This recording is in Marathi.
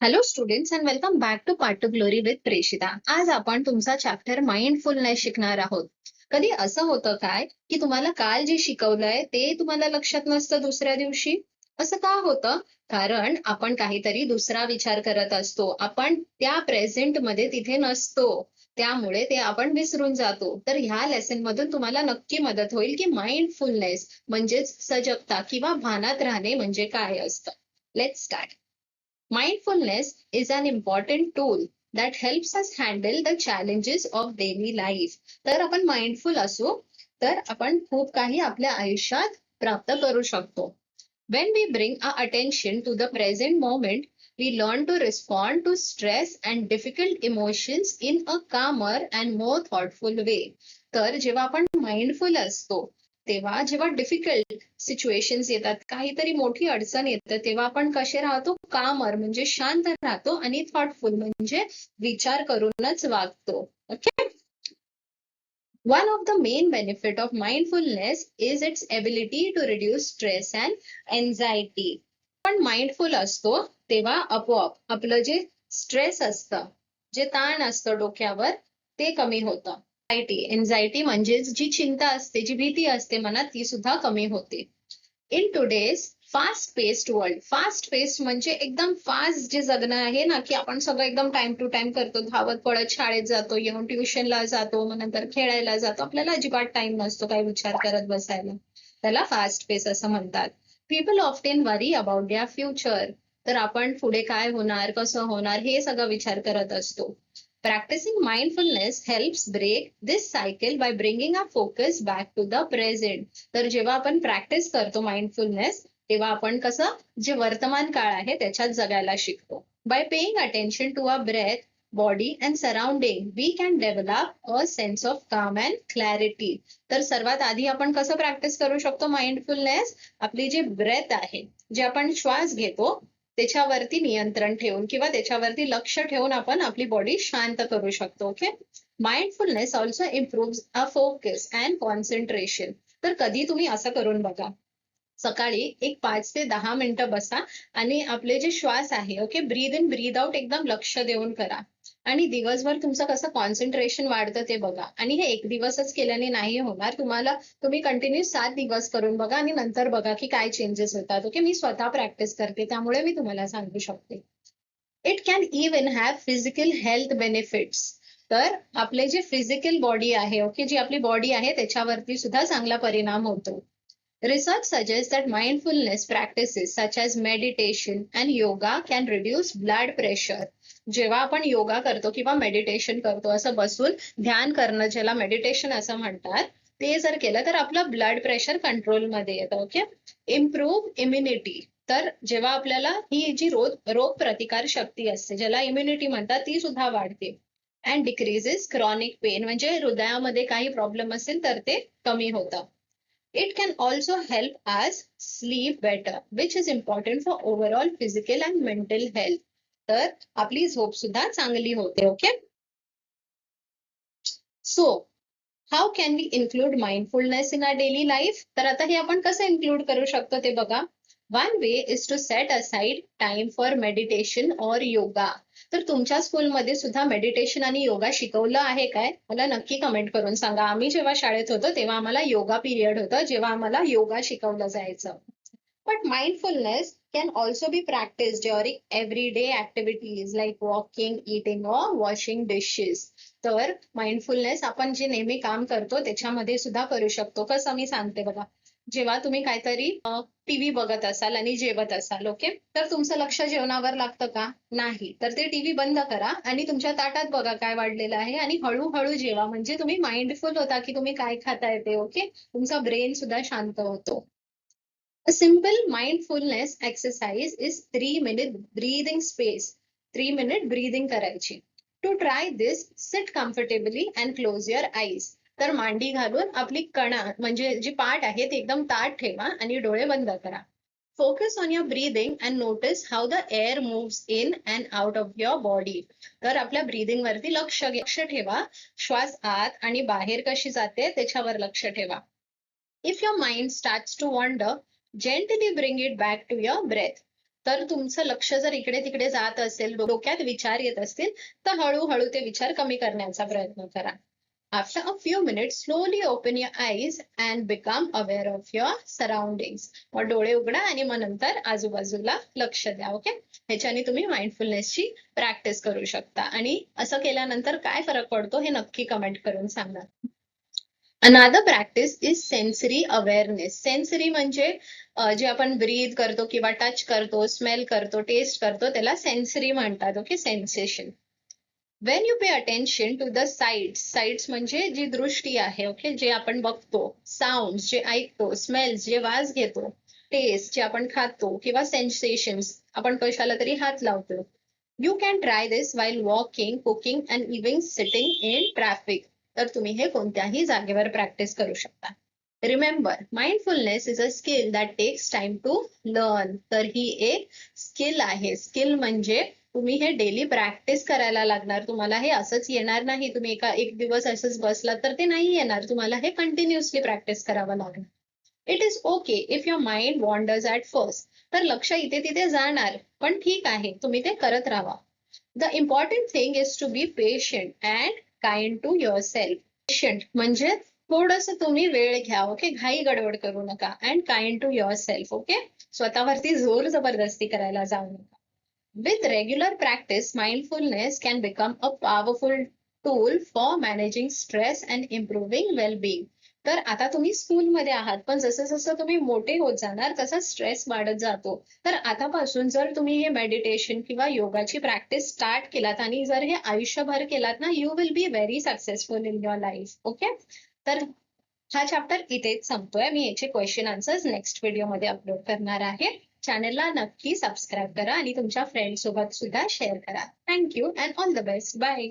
Hello students and welcome back to part two glory with Preshita. आज आपण तुमचा चॅप्टर माइंडफुलनेस शिकणार आहोत. कधी असं होतं काय की तुम्हाला काल जे शिकवलंय ते तुम्हाला लक्षात नसतं दुसऱ्या दिवशी? असं का होतं? कारण आपण काहीतरी दुसरा विचार करत असतो, आपण त्या प्रेझेंट मध्ये तिथे नसतो, त्यामुळे ते आपण विसरून जातो. तर ह्या लेसन मधून तुम्हाला नक्की मदत होईल की माइंडफुलनेस म्हणजेच सजगता किंवा भानात राहणे म्हणजे काय असतं. Let's start. Mindfulness is an important tool that helps us handle the challenges of daily life. तर आपण माइंडफुल असू तर आपण खूप काही आपल्या आयुष्यात प्राप्त करू शकतो. When we bring our attention to the present moment, we learn to respond to stress and difficult emotions in a calmer and more thoughtful way. तर जेव्हा आपण माइंडफुल असतो तेव्हा जेव्हा डिफिकल्ट सिच्युएशन्स येतात, काहीतरी मोठी अडचण येतं, तेव्हा आपण कसे राहतो? कामर म्हणजे शांत राहतो आणि थॉटफुल म्हणजे विचार करूनच वागतो. Okay. One of the main benefit of mindfulness is its ability to reduce stress and anxiety. पण माइंडफुल असतो तेव्हा आपोआप आपलं जे स्ट्रेस असतं, जे ताण असतं डोक्यावर, ते कमी होतं. एन्झायटी म्हणजेच जी चिंता असते, जी भीती असते मनात, ती सुद्धा कमी होते. In today's fast paced world, fast paced म्हणजे एकदम फास्ट जे जगणं आहे ना, की आपण सगळं एकदम टाइम टू टाइम करतो, धावत पळत शाळेत जातो, येऊन ट्युशनला जातो, मग नंतर खेळायला जातो, आपल्याला अजिबात टाइम नसतो काही विचार करत बसायला. त्याला फास्ट पेस असं म्हणतात. People often worry about their future. तर आपण पुढे काय होणार, कसं होणार, हे सगळं विचार करत असतो. Practicing mindfulness helps break this cycle by bringing our focus back to the present. तर जेव्हा आपण प्रॅक्टिस करतो माइंडफुलनेस, तेव्हा आपण कसं जे वर्तमान काळ आहे त्याच्यात जगायला शिकतो. By paying attention to our breath, body and surrounding, we can develop a sense of calm and clarity. तर सर्वात आधी आपण कसं प्रॅक्टिस करू शकतो माइंडफुलनेस? आपली जी ब्रेथ आहे, जे आपण श्वास घेतो त्याच्यावरती नियंत्रण ठेवून किंवा त्याच्यावरती लक्ष ठेवून आपण आपली बॉडी शांत करू शकतो. Okay. Mindfulness also improve a focus and concentration. तर कधी तुम्ही असं करून बघा, सकाळी एक 5 ते 10 मिनिटं बसा आणि आपले जे श्वास आहे, okay, breathe in breathe out एकदम लक्ष देऊन करा आणि दिवसभर तुमचं कसं कॉन्सन्ट्रेशन वाढतं ते बघा. आणि हे एक दिवसच केल्याने नाही होणार, तुम्ही कंटिन्यू 7 दिवस करून बघा आणि नंतर बघा की काय चेंजेस होतात. ओके, मी स्वतः प्रॅक्टिस करते त्यामुळे मी तुम्हाला सांगू शकते. It can even have physical health benefits. तर आपले जे फिजिकल बॉडी आहे, ओके, जी आपली बॉडी आहे त्याच्यावरती सुद्धा चांगला परिणाम होतो. Research suggests that mindfulness practices such as meditation and yoga can reduce blood pressure. जेव्हा आपण योगा करतो किंवा मेडिटेशन करतो, असं बसून ध्यान करणं, ज्याला मेडिटेशन असं म्हणतात, ते जर केलं तर आपलं ब्लड प्रेशर कंट्रोलमध्ये येतं. ओके. Improve immunity. तर जेव्हा आपल्याला ही जी रोग प्रतिकार शक्ती असते, ज्याला इम्युनिटी म्हणतात, ती सुद्धा वाढते. अँड डिक्रीजेस क्रॉनिक पेन, म्हणजे हृदयामध्ये काही प्रॉब्लेम असेल तर ते कमी होतं. It can also help us sleep better, which is important for overall physical and mental health. तर आपली झोप सुद्धा चांगली होते. Okay. So how can we include mindfulness in our daily life? तर आता हे आपण कसं इन्क्लूड करू शकतो ते बघा. One way is to set aside time for meditation or yoga. तर तुमच्या स्कूलमध्ये सुद्धा मेडिटेशन आणि योगा शिकवलं आहे काय? मला नक्की कमेंट करून सांगा. आम्ही जेव्हा शाळेत होतो तेव्हा आम्हाला योगा पिरियड होतं, जेव्हा आम्हाला योगा शिकवलं जायचं. But mindfulness can also be practiced during everyday activities like walking, eating or washing dishes. तर माइंडफुलनेस आपण जे नेहमी काम करतो त्याच्यामध्ये सुद्धा करू शकतो. कसं मी सांगते बघा. जेव्हा तुम्ही काहीतरी टीव्ही बघत असाल आणि जेवत असाल, ओके, तर तुमचं लक्ष जेवणावर लागतं का? नाही. तर ते टीव्ही बंद करा आणि तुमच्या ताटात बघा काय वाढलेलं आहे आणि हळूहळू जेवा, म्हणजे तुम्ही माइंडफुल होता की तुम्ही काय खाताय ते. ओके. तुमचा ब्रेन सुद्धा शांत होतो. A simple mindfulness exercise is 3-minute breathing space. 3-minute breathing करायची. To try this, sit comfortably and close your eyes. तर मांडी घालून आपली कणा म्हणजे जी पाठ आहे ती एकदम ताठ ठेवा आणि डोळे बंद करा. Focus on your breathing and notice how the air moves in and out of your body. तर आपल्या ब्रीदिंग वरती लक्ष ठेवा. श्वास आत आणि बाहेर कशी जाते त्याच्यावर लक्ष ठेवा. If your mind starts to wander, gently bring it back to your breath. तर तुमचं लक्ष जर इकडे तिकडे जात असेल, डोक्यात विचार येत असतील, तर हळूहळू ते विचार कमी करण्याचा प्रयत्न करा. After a few minutes, slowly open your eyes and become aware of your surroundings. मग डोळे उघडा आणि मग नंतर आजूबाजूला लक्ष द्या. ओके, ह्याच्याने तुम्ही माइंडफुलनेसची प्रॅक्टिस करू शकता. आणि असं केल्यानंतर काय फरक पडतो हे नक्की कमेंट करून सांगा. Another practice is sensory awareness. Sensory म्हणजे जे आपण ब्रीथ करतो किंवा टच करतो, स्मेल करतो, टेस्ट करतो, त्याला सेन्सरी म्हणतात. Okay, sensation. When you pay attention to the sights म्हणजे जी दृष्टी आहे, ओके, जे आपण बघतो, साऊंड्स जे ऐकतो, स्मेल्स जे वास घेतो, टेस्ट जे आपण खातो, किंवा सेन्सेशन्स आपण कशाला तरी हात लावतो. You can try this while walking, cooking and even sitting in traffic. तर तुम्ही हे कोणत्याही जागेवर प्रॅक्टिस करू शकता. Remember, mindfulness is a skill that takes time to learn. तर ही एक स्किल आहे. स्किल म्हणजे तुम्ही हे डेली प्रॅक्टिस करायला लागणार. तुम्हाला हे असंच येणार नाही. तुम्ही एक दिवस असंच बसलात तर ते नाही येणार. तुम्हाला हे कंटिन्युअसली प्रॅक्टिस करावं लागणार. It is okay if your mind wanders at first. तर लक्ष इथे तिथे जाणार, पण ठीक आहे, तुम्ही ते करत राहा. The important thing is to be patient and kind to yourself. Patient म्हणजे थोडंसं तुम्ही वेळ घ्या. ओके, घाई गडबड करू नका. And kind to yourself. Okay, स्वतःवरती जोर जबरदस्ती करायला जाऊ नका. With regular practice, mindfulness can become a powerful tool for managing stress and improving well-being. तर आता तुम्ही स्कूलमध्ये आहात, पण जसं जसं तुम्ही मोठे होत जाणार तसा स्ट्रेस वाढत जातो. तर आतापासून जर तुम्ही हे मेडिटेशन किंवा योगाची प्रॅक्टिस स्टार्ट केलात आणि जर हे आयुष्यभर केलात ना, you will be very successful in your life. Okay, तर हा चॅप्टर इथेच संपतोय. मी याचे क्वेश्चन आन्सर्स नेक्स्ट व्हिडिओमध्ये अपलोड करणार आहे. चॅनलला नक्की सबस्क्राईब करा आणि तुमच्या फ्रेंड्स सोबत सुद्धा शेअर करा. Thank you and all the best. Bye.